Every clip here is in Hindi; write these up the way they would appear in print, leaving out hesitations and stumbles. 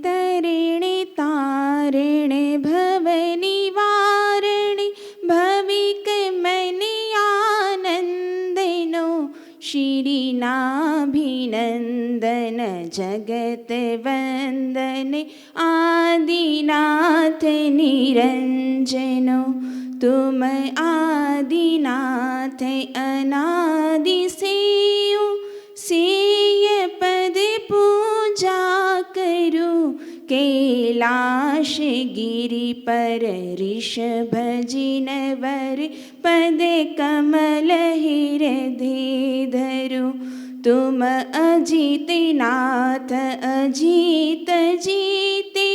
तरिणे तारिणे भवनिवारिणे भविकमनियानन्दनो श्रीनाभिनन्दन जगतवन्दने आदिनाथ निरञ्जनो तुम आदिनाथ अनादि सेयो सेय पद पूजा करो कैलाश गिरि पर ऋषभ जिनवर पद कमल हृदय धरो तुम अजित नाथ अजित जीते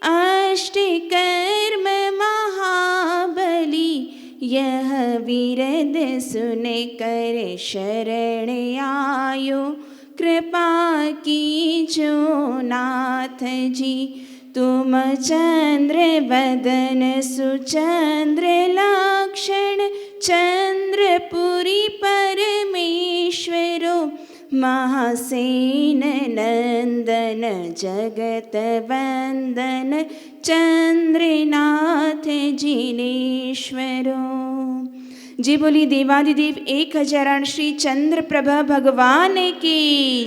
अष्ट कर्म महाबली यह विरद सुन कर शरण आयो कृपा कीजो नाथ जी तुम चंद्र वदन सुचंद्र लक्षण चंद्रपुरी परमेश्वरो महासेन नंदन जगत वंदन चंद्रनाथ जिनेश्वरो। जी बोली देवादिदेव 1000 श्री चंद्र प्रभा भगवान की।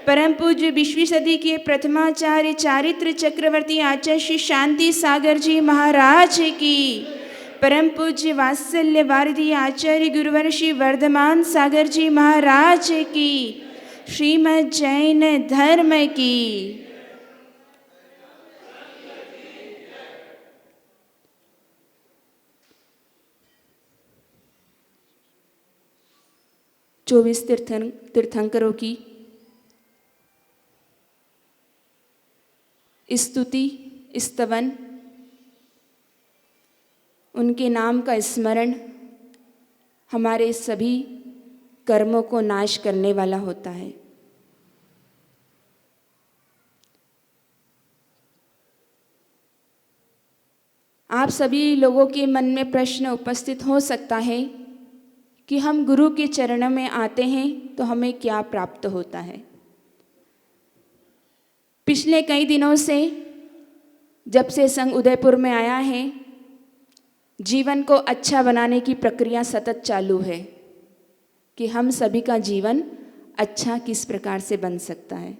परम पूज्य 20वीं सदी के प्रथमाचार्य चारित्र चक्रवर्ती आचार्य श्री शांति सागर जी महाराज की। परम पूज्य वात्सल्य वारिधि आचार्य गुरुवर श्री वर्धमान सागर जी महाराज की। श्रीमद् जैन धर्म की। 24 तीर्थंकरों की स्तुति स्तवन, उनके नाम का स्मरण हमारे सभी कर्मों को नाश करने वाला होता है। आप सभी लोगों के मन में प्रश्न उपस्थित हो सकता है कि हम गुरु के चरणों में आते हैं तो हमें क्या प्राप्त होता है। पिछले कई दिनों से जब से संघ उदयपुर में आया है, जीवन को अच्छा बनाने की प्रक्रिया सतत चालू है कि हम सभी का जीवन अच्छा किस प्रकार से बन सकता है।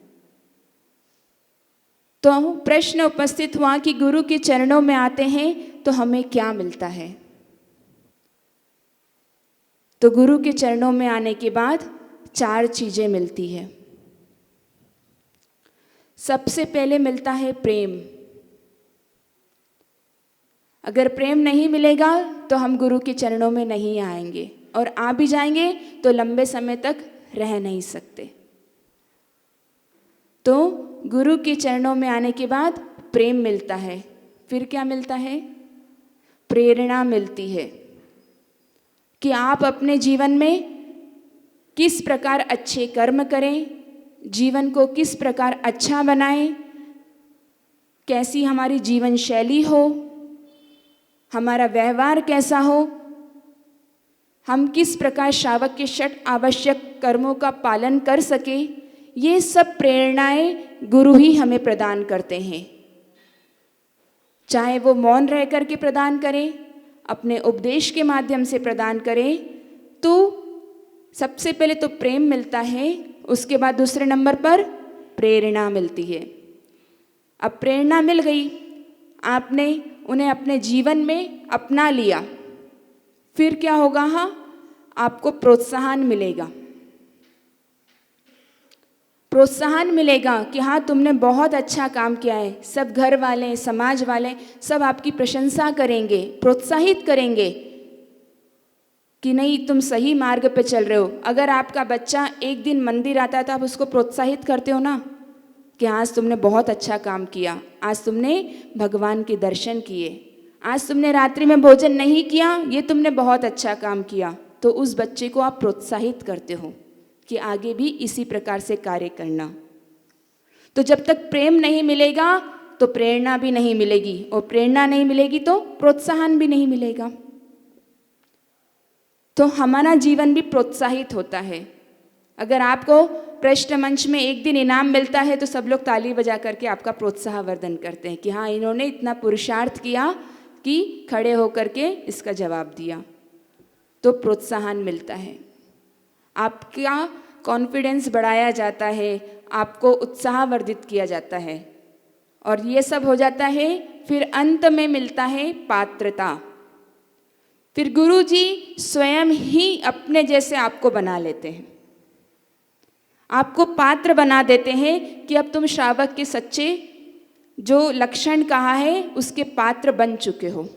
तो प्रश्न उपस्थित हुआ कि गुरु के चरणों में आते हैं तो हमें क्या मिलता है। तो गुरु के चरणों में आने के बाद 4 चीजें मिलती है। सबसे पहले मिलता है प्रेम। अगर प्रेम नहीं मिलेगा तो हम गुरु के चरणों में नहीं आएंगे, और आ भी जाएंगे तो लंबे समय तक रह नहीं सकते। तो गुरु के चरणों में आने के बाद प्रेम मिलता है। फिर क्या मिलता है? प्रेरणा मिलती है कि आप अपने जीवन में किस प्रकार अच्छे कर्म करें, जीवन को किस प्रकार अच्छा बनाएं, कैसी हमारी जीवन शैली हो, हमारा व्यवहार कैसा हो, हम किस प्रकार श्रावक के 6 आवश्यक कर्मों का पालन कर सके। ये सब प्रेरणाएं गुरु ही हमें प्रदान करते हैं, चाहे वो मौन रह करके प्रदान करें, अपने उपदेश के माध्यम से प्रदान करें। तो सबसे पहले तो प्रेम मिलता है, उसके बाद दूसरे नंबर पर प्रेरणा मिलती है। अब प्रेरणा मिल गई, आपने उन्हें अपने जीवन में अपना लिया, फिर क्या होगा? हाँ, आपको प्रोत्साहन मिलेगा। प्रोत्साहन मिलेगा कि हाँ, तुमने बहुत अच्छा काम किया है। सब घर वाले, समाज वाले सब आपकी प्रशंसा करेंगे, प्रोत्साहित करेंगे कि नहीं, तुम सही मार्ग पे चल रहे हो। अगर आपका बच्चा एक दिन मंदिर आता है तो आप उसको प्रोत्साहित करते हो ना कि आज तुमने बहुत अच्छा काम किया, आज तुमने भगवान के दर्शन किए, आज तुमने रात्रि में भोजन नहीं किया, ये तुमने बहुत अच्छा काम किया। तो उस बच्चे को आप प्रोत्साहित करते हो कि आगे भी इसी प्रकार से कार्य करना। तो जब तक प्रेम नहीं मिलेगा तो प्रेरणा भी नहीं मिलेगी, और प्रेरणा नहीं मिलेगी तो प्रोत्साहन भी नहीं मिलेगा। तो हमारा जीवन भी प्रोत्साहित होता है। अगर आपको प्रश्न मंच में एक दिन इनाम मिलता है तो सब लोग ताली बजा करके आपका प्रोत्साहवर्धन करते हैं कि हाँ, इन्होंने इतना पुरुषार्थ किया कि खड़े होकर के इसका जवाब दिया, तो प्रोत्साहन मिलता है, आपका कॉन्फिडेंस बढ़ाया जाता है, आपको उत्साहवर्धित किया जाता है। और ये सब हो जाता है, फिर अंत में मिलता है पात्रता। फिर गुरु जी स्वयं ही अपने जैसे आपको बना लेते हैं, आपको पात्र बना देते हैं कि अब तुम श्रावक के सच्चे जो लक्षण कहा है उसके पात्र बन चुके हो,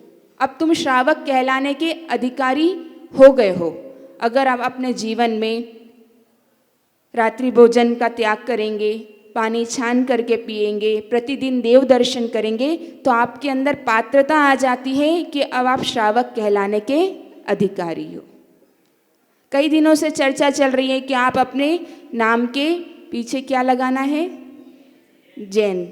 अब तुम श्रावक कहलाने के अधिकारी हो गए हो। अगर आप अपने जीवन में रात्रि भोजन का त्याग करेंगे, पानी छान करके पिएंगे, प्रतिदिन देव दर्शन करेंगे, तो आपके अंदर पात्रता आ जाती है कि अब आप श्रावक कहलाने के अधिकारी हो। कई दिनों से चर्चा चल रही है कि आप अपने नाम के पीछे क्या लगाना है? जैन।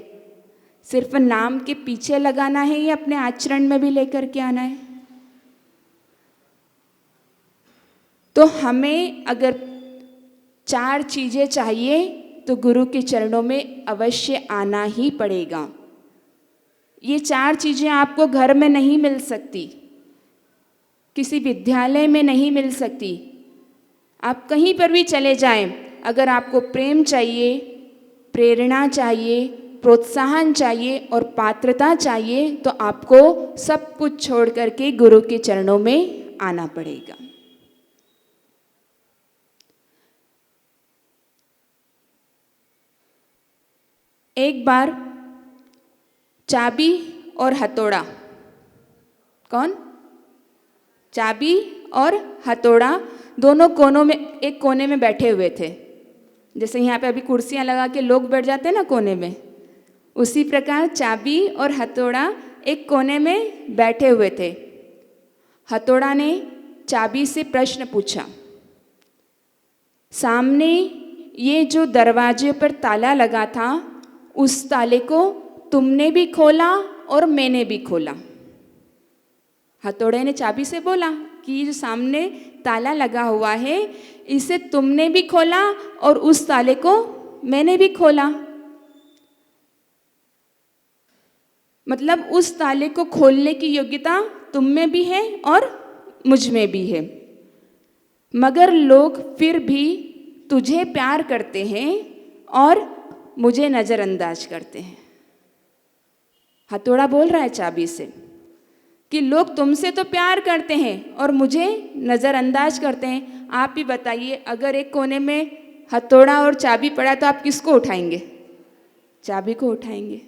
सिर्फ नाम के पीछे लगाना है या अपने आचरण में भी लेकर के आना है? तो हमें अगर 4 चीज़ें चाहिए तो गुरु के चरणों में अवश्य आना ही पड़ेगा। ये 4 चीज़ें आपको घर में नहीं मिल सकती, किसी विद्यालय में नहीं मिल सकती, आप कहीं पर भी चले जाएं, अगर आपको प्रेम चाहिए, प्रेरणा चाहिए, प्रोत्साहन चाहिए और पात्रता चाहिए तो आपको सब कुछ छोड़ करके गुरु के चरणों में आना पड़ेगा। एक बार चाबी और हथौड़ा, कौन? चाबी और हथौड़ा दोनों कोनों में, एक कोने में बैठे हुए थे। जैसे यहाँ पे अभी कुर्सियाँ लगा के लोग बैठ जाते हैं ना कोने में, उसी प्रकार चाबी और हथौड़ा एक कोने में बैठे हुए थे। हथौड़ा ने चाबी से प्रश्न पूछा, सामने ये जो दरवाजे पर ताला लगा था उस ताले को तुमने भी खोला और मैंने भी खोला। हथौड़े ने चाबी से बोला कि जो सामने ताला लगा हुआ है इसे तुमने भी खोला और उस ताले को मैंने भी खोला। मतलब उस ताले को खोलने की योग्यता तुम में भी है और मुझ में भी है, मगर लोग फिर भी तुझे प्यार करते हैं और मुझे नज़रअंदाज करते हैं। हथौड़ा बोल रहा है चाबी से कि लोग तुमसे तो प्यार करते हैं और मुझे नज़रअंदाज करते हैं। आप ही बताइए, अगर एक कोने में हथौड़ा और चाबी पड़ा तो आप किसको उठाएंगे? चाबी को उठाएंगे।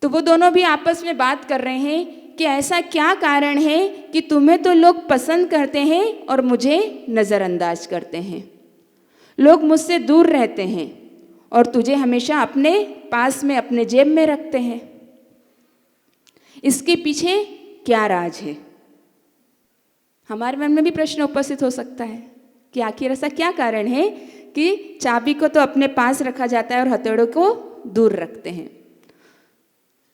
तो वो दोनों भी आपस में बात कर रहे हैं कि ऐसा क्या कारण है कि तुम्हें तो लोग पसंद करते हैं और मुझे नज़रअंदाज करते हैं, लोग मुझसे दूर रहते हैं और तुझे हमेशा अपने पास में, अपने जेब में रखते हैं। इसके पीछे क्या राज है? हमारे मन में भी प्रश्न उपस्थित हो सकता है कि आखिर ऐसा क्या कारण है कि चाबी को तो अपने पास रखा जाता है और हथौड़े को दूर रखते हैं।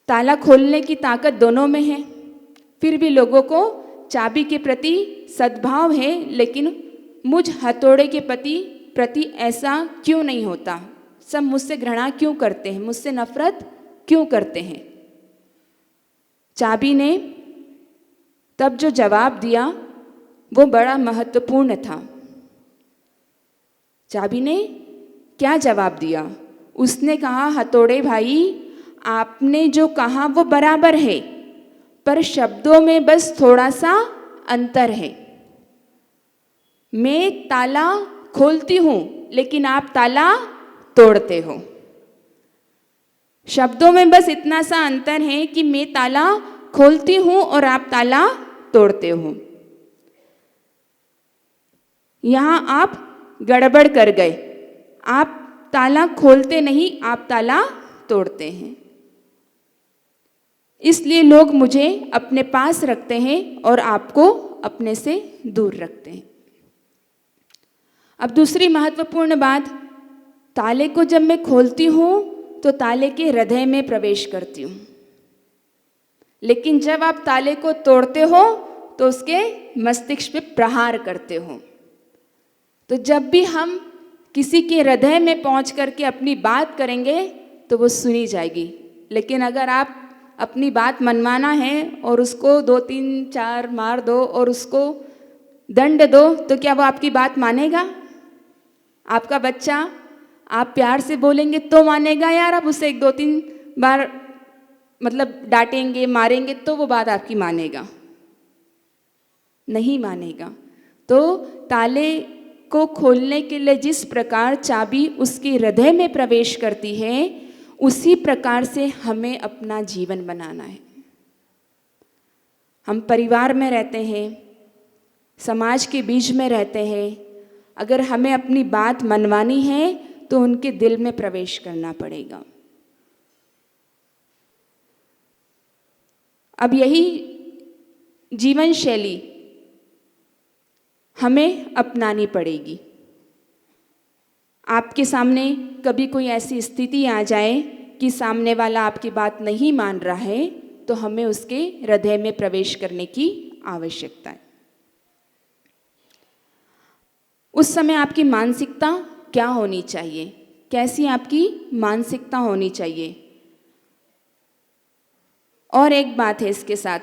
ताला खोलने की ताकत दोनों में है, फिर भी लोगों को चाबी के प्रति सद्भाव है, लेकिन मुझ हथौड़े के प्रति ऐसा क्यों नहीं होता? सब मुझसे घृणा क्यों करते हैं, मुझसे नफरत क्यों करते हैं? चाबी ने तब जो जवाब दिया वो बड़ा महत्वपूर्ण था। चाबी ने क्या जवाब दिया? उसने कहा, हथौड़े भाई, आपने जो कहा वो बराबर है, पर शब्दों में बस थोड़ा सा अंतर है। मैं ताला खोलती हूँ लेकिन आप ताला तोड़ते हो। शब्दों में बस इतना सा अंतर है कि मैं ताला खोलती हूँ और आप ताला तोड़ते हो। यहाँ आप गड़बड़ कर गए, आप ताला खोलते नहीं, आप ताला तोड़ते हैं। इसलिए लोग मुझे अपने पास रखते हैं और आपको अपने से दूर रखते हैं। अब दूसरी महत्वपूर्ण बात, ताले को जब मैं खोलती हूँ तो ताले के हृदय में प्रवेश करती हूँ, लेकिन जब आप ताले को तोड़ते हो तो उसके मस्तिष्क पे प्रहार करते हो। तो जब भी हम किसी के हृदय में पहुंच करके अपनी बात करेंगे तो वो सुनी जाएगी। लेकिन अगर आप अपनी बात मनमाना है और उसको 2-3-4 मार दो और उसको दंड दो तो क्या वो आपकी बात मानेगा? आपका बच्चा आप प्यार से बोलेंगे तो मानेगा, यार आप उसे 1-2-3 बार मतलब डांटेंगे मारेंगे तो वो बात आपकी मानेगा? नहीं मानेगा। तो ताले को खोलने के लिए जिस प्रकार चाबी उसके हृदय में प्रवेश करती है, उसी प्रकार से हमें अपना जीवन बनाना है। हम परिवार में रहते हैं, समाज के बीच में रहते हैं, अगर हमें अपनी बात मनवानी है तो उनके दिल में प्रवेश करना पड़ेगा। अब यही जीवन शैली हमें अपनानी पड़ेगी। आपके सामने कभी कोई ऐसी स्थिति आ जाए कि सामने वाला आपकी बात नहीं मान रहा है, तो हमें उसके हृदय में प्रवेश करने की आवश्यकता है। उस समय आपकी मानसिकता क्या होनी चाहिए? कैसी आपकी मानसिकता होनी चाहिए? और एक बात है इसके साथ,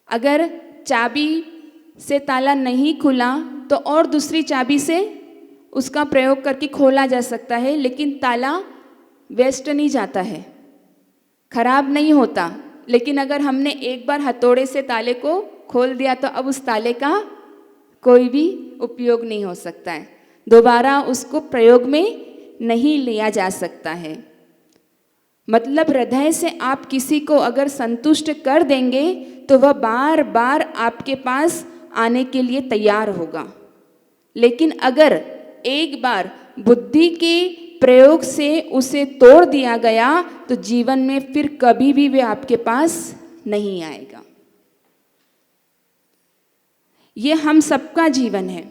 अगर चाबी से ताला नहीं खुला तो और दूसरी चाबी से उसका प्रयोग करके खोला जा सकता है, लेकिन ताला वेस्ट नहीं जाता है, खराब नहीं होता। लेकिन अगर हमने एक बार हथौड़े से ताले को खोल दिया तो अब उस ताले का कोई भी उपयोग नहीं हो सकता है, दोबारा उसको प्रयोग में नहीं लिया जा सकता है। मतलब हृदय से आप किसी को अगर संतुष्ट कर देंगे तो वह बार बार आपके पास आने के लिए तैयार होगा। लेकिन अगर एक बार बुद्धि के प्रयोग से उसे तोड़ दिया गया तो जीवन में फिर कभी भी वे आपके पास नहीं आएगा। ये हम सबका जीवन है,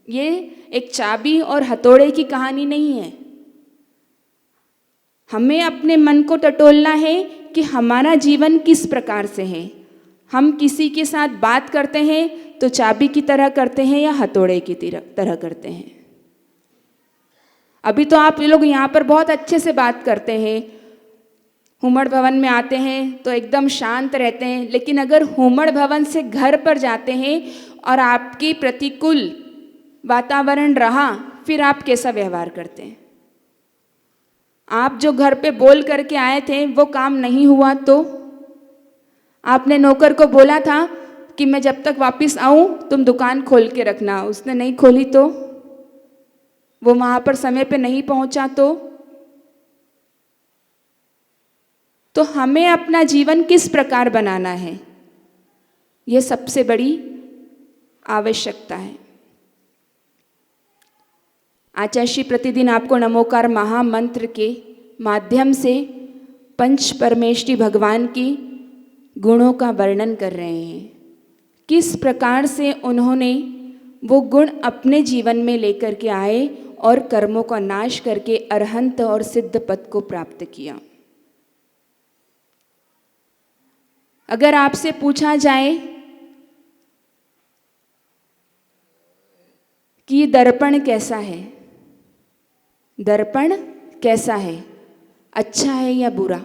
ये एक चाबी और हथौड़े की कहानी नहीं है। हमें अपने मन को टटोलना है कि हमारा जीवन किस प्रकार से है। हम किसी के साथ बात करते हैं तो चाबी की तरह करते हैं या हथौड़े की तरह करते हैं। अभी तो आप लोग यहाँ पर बहुत अच्छे से बात करते हैं, हुमड़ भवन में आते हैं तो एकदम शांत रहते हैं, लेकिन अगर हुमड़ भवन से घर पर जाते हैं और आपकी प्रतिकूल वातावरण रहा, फिर आप कैसा व्यवहार करते हैं? आप जो घर पे बोल करके आए थे वो काम नहीं हुआ तो आपने नौकर को बोला था कि मैं जब तक वापस आऊं तुम दुकान खोल के रखना, उसने नहीं खोली तो वो वहां पर समय पे नहीं पहुंचा तो हमें अपना जीवन किस प्रकार बनाना है, यह सबसे बड़ी आवश्यकता है। आचार्य श्री प्रतिदिन आपको नमोकार महामंत्र के माध्यम से पंच परमेष्ठी भगवान की गुणों का वर्णन कर रहे हैं, किस प्रकार से उन्होंने वो गुण अपने जीवन में लेकर के आए और कर्मों का नाश करके अरहंत और सिद्ध पद को प्राप्त किया। अगर आपसे पूछा जाए कि दर्पण कैसा है, दर्पण कैसा है, अच्छा है या बुरा,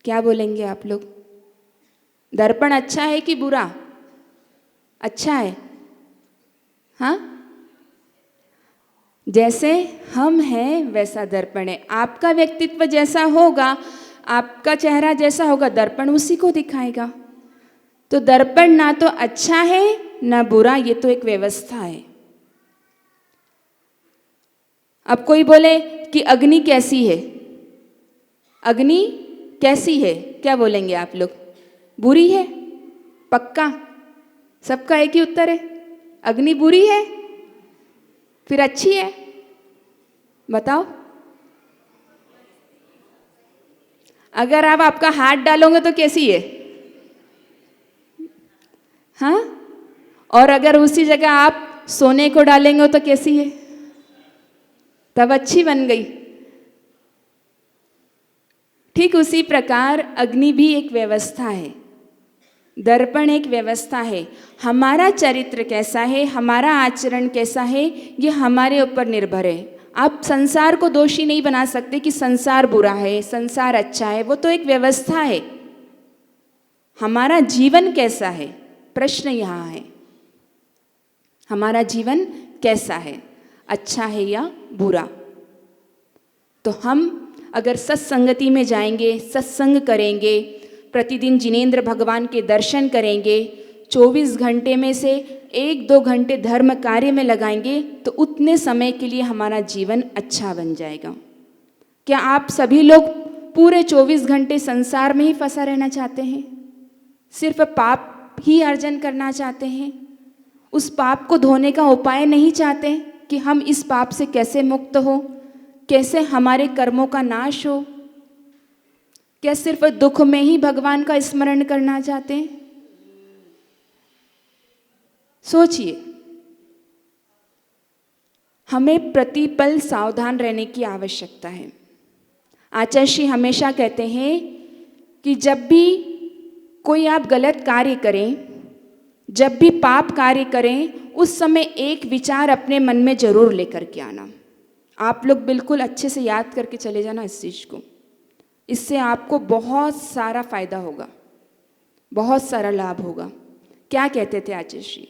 क्या बोलेंगे आप लोग? दर्पण अच्छा है कि बुरा? अच्छा है। हाँ, जैसे हम हैं वैसा दर्पण है। आपका व्यक्तित्व जैसा होगा, आपका चेहरा जैसा होगा, दर्पण उसी को दिखाएगा। तो दर्पण ना तो अच्छा है ना बुरा, ये तो एक व्यवस्था है। अब कोई बोले कि अग्नि कैसी है, अग्नि कैसी है, क्या बोलेंगे आप लोग? बुरी है, पक्का? सबका एक ही उत्तर है, अग्नि बुरी है, फिर अच्छी है? बताओ। अगर आप आपका हाथ डालोगे तो कैसी है? हाँ, और अगर उसी जगह आप सोने को डालेंगे तो कैसी है? तब अच्छी बन गई। ठीक उसी प्रकार अग्नि भी एक व्यवस्था है। दर्पण एक व्यवस्था है। हमारा चरित्र कैसा है, हमारा आचरण कैसा है, ये हमारे ऊपर निर्भर है। आप संसार को दोषी नहीं बना सकते कि संसार बुरा है, संसार अच्छा है, वो तो एक व्यवस्था है। हमारा जीवन कैसा है, प्रश्न यहाँ है, हमारा जीवन कैसा है, अच्छा है या बुरा। तो हम अगर सत्संगति में जाएंगे, सत्संग करेंगे, प्रतिदिन जिनेंद्र भगवान के दर्शन करेंगे, 24 घंटे में से 1-2 घंटे धर्म कार्य में लगाएंगे, तो उतने समय के लिए हमारा जीवन अच्छा बन जाएगा। क्या आप सभी लोग पूरे 24 घंटे संसार में ही फंसा रहना चाहते हैं? सिर्फ पाप ही अर्जन करना चाहते हैं? उस पाप को धोने का उपाय नहीं चाहते कि हम इस पाप से कैसे मुक्त हो, कैसे हमारे कर्मों का नाश हो? क्या सिर्फ दुख में ही भगवान का स्मरण करना चाहते हैं? सोचिए, हमें प्रतिपल सावधान रहने की आवश्यकता है। आचार्य श्री हमेशा कहते हैं कि जब भी कोई आप गलत कार्य करें, जब भी पाप कार्य करें, उस समय एक विचार अपने मन में जरूर लेकर के आना। आप लोग बिल्कुल अच्छे से याद करके चले जाना इस चीज़ को। इससे आपको बहुत सारा फायदा होगा, बहुत सारा लाभ होगा। क्या कहते थे आचार्य श्री?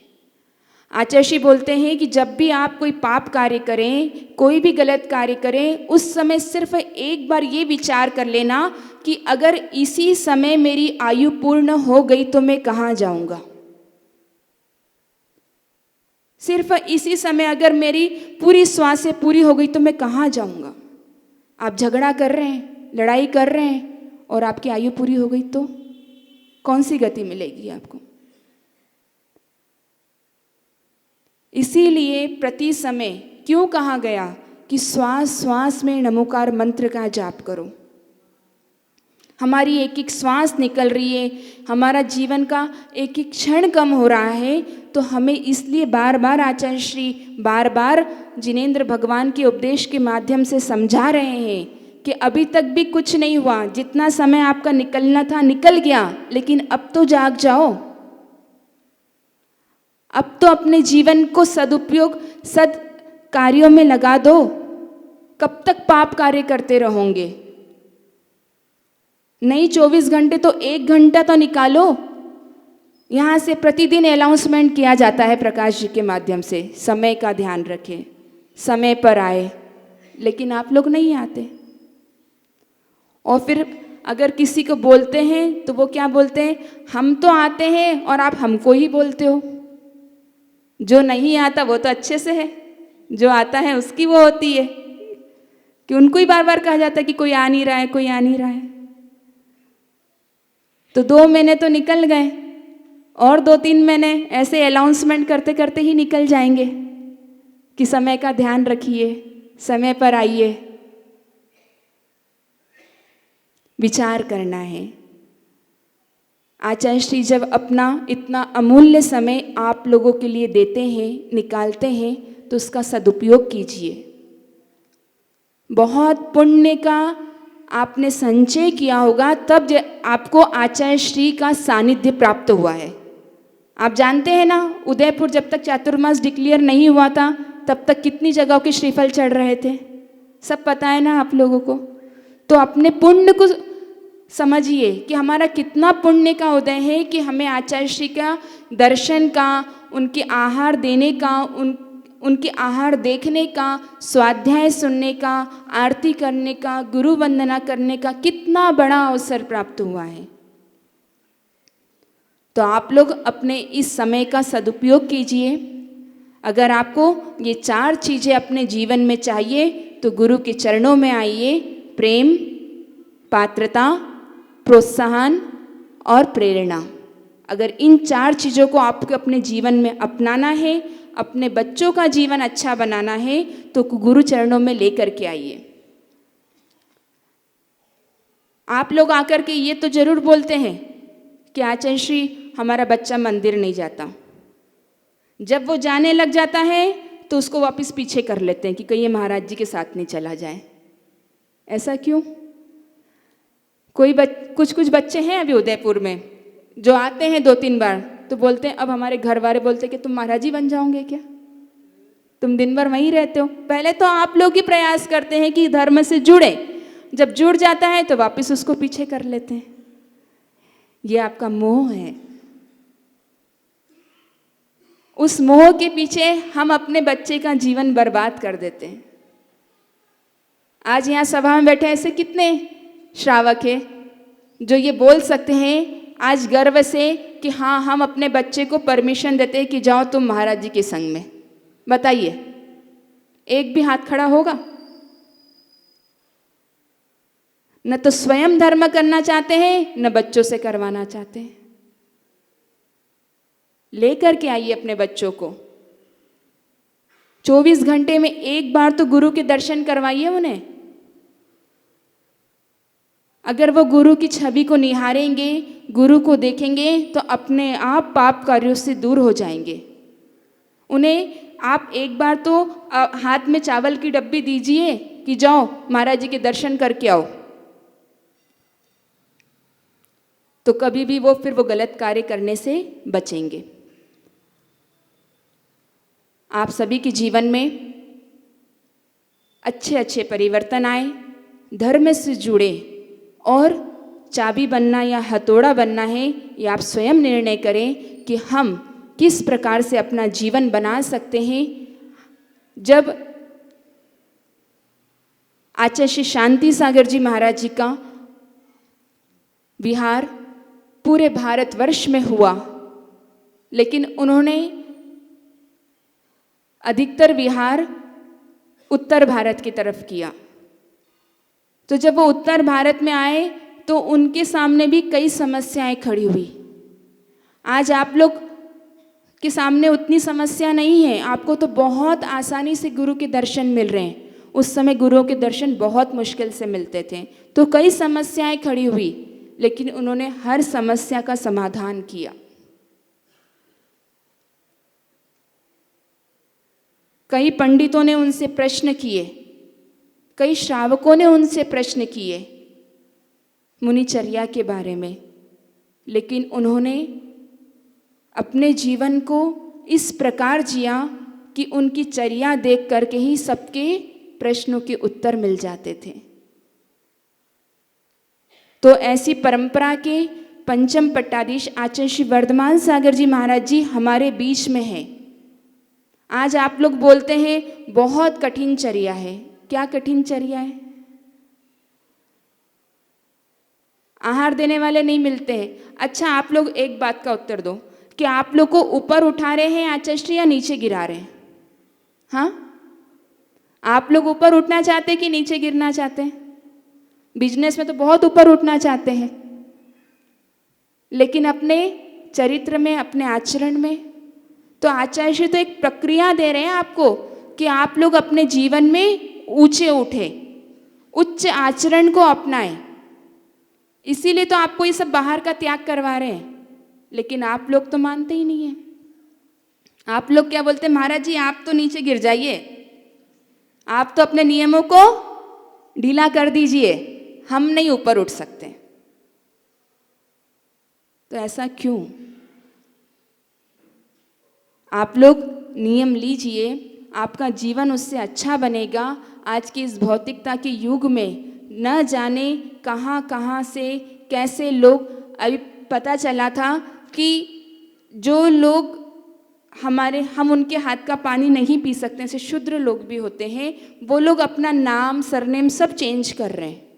आचार्य श्री बोलते हैं कि जब भी आप कोई पाप कार्य करें, कोई भी गलत कार्य करें, उस समय सिर्फ एक बार ये विचार कर लेना कि अगर इसी समय मेरी आयु पूर्ण हो गई तो मैं कहाँ जाऊंगा। सिर्फ इसी समय अगर मेरी पूरी श्वासें पूरी हो गई तो मैं कहाँ जाऊंगा। आप झगड़ा कर रहे हैं, लड़ाई कर रहे हैं और आपकी आयु पूरी हो गई तो कौन सी गति मिलेगी आपको? इसीलिए प्रति समय क्यों कहा गया कि श्वास श्वास में नमोकार मंत्र का जाप करो। हमारी एक एक श्वास निकल रही है, हमारा जीवन का एक एक क्षण कम हो रहा है, तो हमें इसलिए बार बार आचार्य श्री बार बार जिनेंद्र भगवान के उपदेश के माध्यम से समझा रहे हैं कि अभी तक भी कुछ नहीं हुआ, जितना समय आपका निकलना था निकल गया, लेकिन अब तो जाग जाओ। अब तो अपने जीवन को सदुपयोग सद कार्यों में लगा दो। कब तक पाप कार्य करते रहोगे? नहीं 24 घंटे तो 1 घंटा तो निकालो। यहाँ से प्रतिदिन अनाउंसमेंट किया जाता है प्रकाश जी के माध्यम से, समय का ध्यान रखें, समय पर आए, लेकिन आप लोग नहीं आते। और फिर अगर किसी को बोलते हैं तो वो क्या बोलते हैं, हम तो आते हैं और आप हमको ही बोलते हो। जो नहीं आता वो तो अच्छे से है, जो आता है उसकी वो होती है कि उनको ही बार बार कहा जाता है कि कोई आ नहीं रहा है, कोई आ नहीं रहा है। तो 2 महीने तो निकल गए और 2-3 महीने ऐसे अनाउंसमेंट करते करते ही निकल जाएंगे कि समय का ध्यान रखिए, समय पर आइए। विचार करना है। आचार्य श्री जब अपना इतना अमूल्य समय आप लोगों के लिए देते हैं, निकालते हैं, तो उसका सदुपयोग कीजिए। बहुत पुण्य का आपने संचय किया होगा, तब आपको आचार्य श्री का सानिध्य प्राप्त हुआ है। आप जानते हैं ना, उदयपुर जब तक चातुर्मास डिक्लेयर नहीं हुआ था तब तक कितनी जगहों के श्रीफल चढ़ रहे थे, सब पता है ना आप लोगों को। तो अपने पुण्य को समझिए कि हमारा कितना पुण्य का उदय है कि हमें आचार्य श्री का दर्शन का, उनके आहार देने का, उनके आहार देखने का, स्वाध्याय सुनने का, आरती करने का, गुरु वंदना करने का कितना बड़ा अवसर प्राप्त हुआ है। तो आप लोग अपने इस समय का सदुपयोग कीजिए। अगर आपको ये 4 चीज़ें अपने जीवन में चाहिए तो गुरु के चरणों में आइए। प्रेम, पात्रता, प्रोत्साहन और प्रेरणा। अगर इन 4 चीज़ों को आपको अपने जीवन में अपनाना है, अपने बच्चों का जीवन अच्छा बनाना है, तो गुरु चरणों में लेकर के आइए। आप लोग आकर के ये तो जरूर बोलते हैं कि आचार्य श्री हमारा बच्चा मंदिर नहीं जाता। जब वो जाने लग जाता है तो उसको वापस पीछे कर लेते हैं कि कहीं महाराज जी के साथ नहीं चला जाए। ऐसा क्यों? कुछ बच्चे हैं अभी उदयपुर में, जो आते हैं 2-3 बार तो बोलते हैं, अब हमारे घर वाले बोलते हैं कि तुम महाराज जी बन जाओगे क्या, तुम दिन भर वहीं रहते हो। पहले तो आप लोग ही प्रयास करते हैं कि धर्म से जुड़े, जब जुड़ जाता है तो वापस उसको पीछे कर लेते हैं। ये आपका मोह है। उस मोह के पीछे हम अपने बच्चे का जीवन बर्बाद कर देते हैं। आज यहाँ सभा में बैठे ऐसे कितने श्रावक हैं जो ये बोल सकते हैं आज गर्व से कि हाँ, हम अपने बच्चे को परमिशन देते हैं कि जाओ तुम महाराज जी के संग में। बताइए, एक भी हाथ खड़ा होगा? न तो स्वयं धर्म करना चाहते हैं, न बच्चों से करवाना चाहते हैं। लेकर के आइए अपने बच्चों को। 24 घंटे में एक बार तो गुरु के दर्शन करवाइए उन्हें। अगर वो गुरु की छवि को निहारेंगे, गुरु को देखेंगे, तो अपने आप पाप कार्यों से दूर हो जाएंगे। उन्हें आप एक बार तो हाथ में चावल की डब्बी दीजिए कि जाओ महाराज जी के दर्शन करके आओ, तो कभी भी वो फिर वो गलत कार्य करने से बचेंगे। आप सभी के जीवन में अच्छे अच्छे परिवर्तन आए, धर्म से जुड़े, और चाबी बनना या हथौड़ा बनना है ये आप स्वयं निर्णय करें कि हम किस प्रकार से अपना जीवन बना सकते हैं। जब आचार्य श्री शांति सागर जी महाराज जी का विहार पूरे भारतवर्ष में हुआ, लेकिन उन्होंने अधिकतर विहार उत्तर भारत की तरफ किया। तो जब वो उत्तर भारत में आए तो उनके सामने भी कई समस्याएं खड़ी हुई। आज आप लोग के सामने उतनी समस्या नहीं है, आपको तो बहुत आसानी से गुरु के दर्शन मिल रहे हैं। उस समय गुरुओं के दर्शन बहुत मुश्किल से मिलते थे, तो कई समस्याएं खड़ी हुई, लेकिन उन्होंने हर समस्या का समाधान किया। कई पंडितों ने उनसे प्रश्न किए, कई श्रावकों ने उनसे प्रश्न किए मुनिचर्या के बारे में, लेकिन उन्होंने अपने जीवन को इस प्रकार जिया कि उनकी चर्या देख करके ही सबके प्रश्नों के उत्तर मिल जाते थे। तो ऐसी परंपरा के पंचम पट्टाधीश आचार्य श्री वर्धमान सागर जी महाराज जी हमारे बीच में हैं। आज आप लोग बोलते हैं बहुत कठिन चर्या है। क्या कठिन चर्या है? आहार देने वाले नहीं मिलते हैं। अच्छा, आप लोग एक बात का उत्तर दो कि आप लोग को ऊपर उठा रहे हैं आचार्य श्री या नीचे गिरा रहे हैं? हाँ, आप लोग ऊपर उठना चाहते हैं कि नीचे गिरना चाहते हैं? बिजनेस में तो बहुत ऊपर उठना चाहते हैं, लेकिन अपने चरित्र में, अपने आचरण में तो आचार्य श्री तो एक प्रक्रिया दे रहे हैं आपको कि आप लोग अपने जीवन में ऊंचे उठे, उच्च आचरण को अपनाएं। इसीलिए तो आपको ये सब बाहर का त्याग करवा रहे हैं, लेकिन आप लोग तो मानते ही नहीं है। आप लोग क्या बोलते हैं, महाराज जी आप तो नीचे गिर जाइए, आप तो अपने नियमों को ढीला कर दीजिए, हम नहीं ऊपर उठ सकते। तो ऐसा क्यों? आप लोग नियम लीजिए, आपका जीवन उससे अच्छा बनेगा। आज की इस भौतिकता के युग में न जाने कहाँ कहाँ से कैसे लोग, अभी पता चला था कि जो लोग हम उनके हाथ का पानी नहीं पी सकते, ऐसे शूद्र लोग भी होते हैं, वो लोग अपना नाम, सरनेम सब चेंज कर रहे हैं।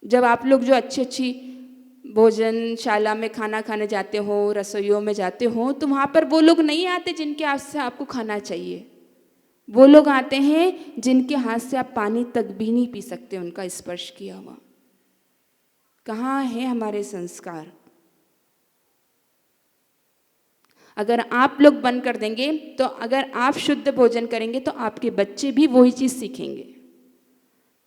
जब आप लोग जो अच्छी अच्छी भोजनशाला में खाना खाने जाते हो, रसोइयों में जाते हो, तो वहाँ पर वो लोग नहीं आते जिनके हाथ से आपको खाना चाहिए। वो लोग आते हैं जिनके हाथ से आप पानी तक भी नहीं पी सकते उनका स्पर्श किया हुआ। कहाँ है हमारे संस्कार? अगर आप लोग बंद कर देंगे, तो अगर आप शुद्ध भोजन करेंगे तो आपके बच्चे भी वही चीज़ सीखेंगे।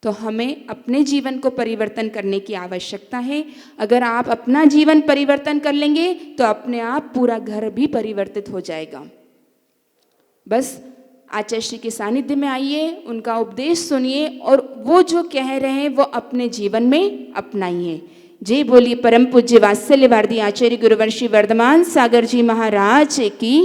तो हमें अपने जीवन को परिवर्तन करने की आवश्यकता है। अगर आप अपना जीवन परिवर्तन कर लेंगे तो अपने आप पूरा घर भी परिवर्तित हो जाएगा। बस आचार्य श्री के सानिध्य में आइए, उनका उपदेश सुनिए और वो जो कह रहे हैं वो अपने जीवन में अपनाइए। जय बोलिए परम पूज्य वात्सल्य भारती आचार्य गुरुवंशी वर्धमान सागर जी महाराज की।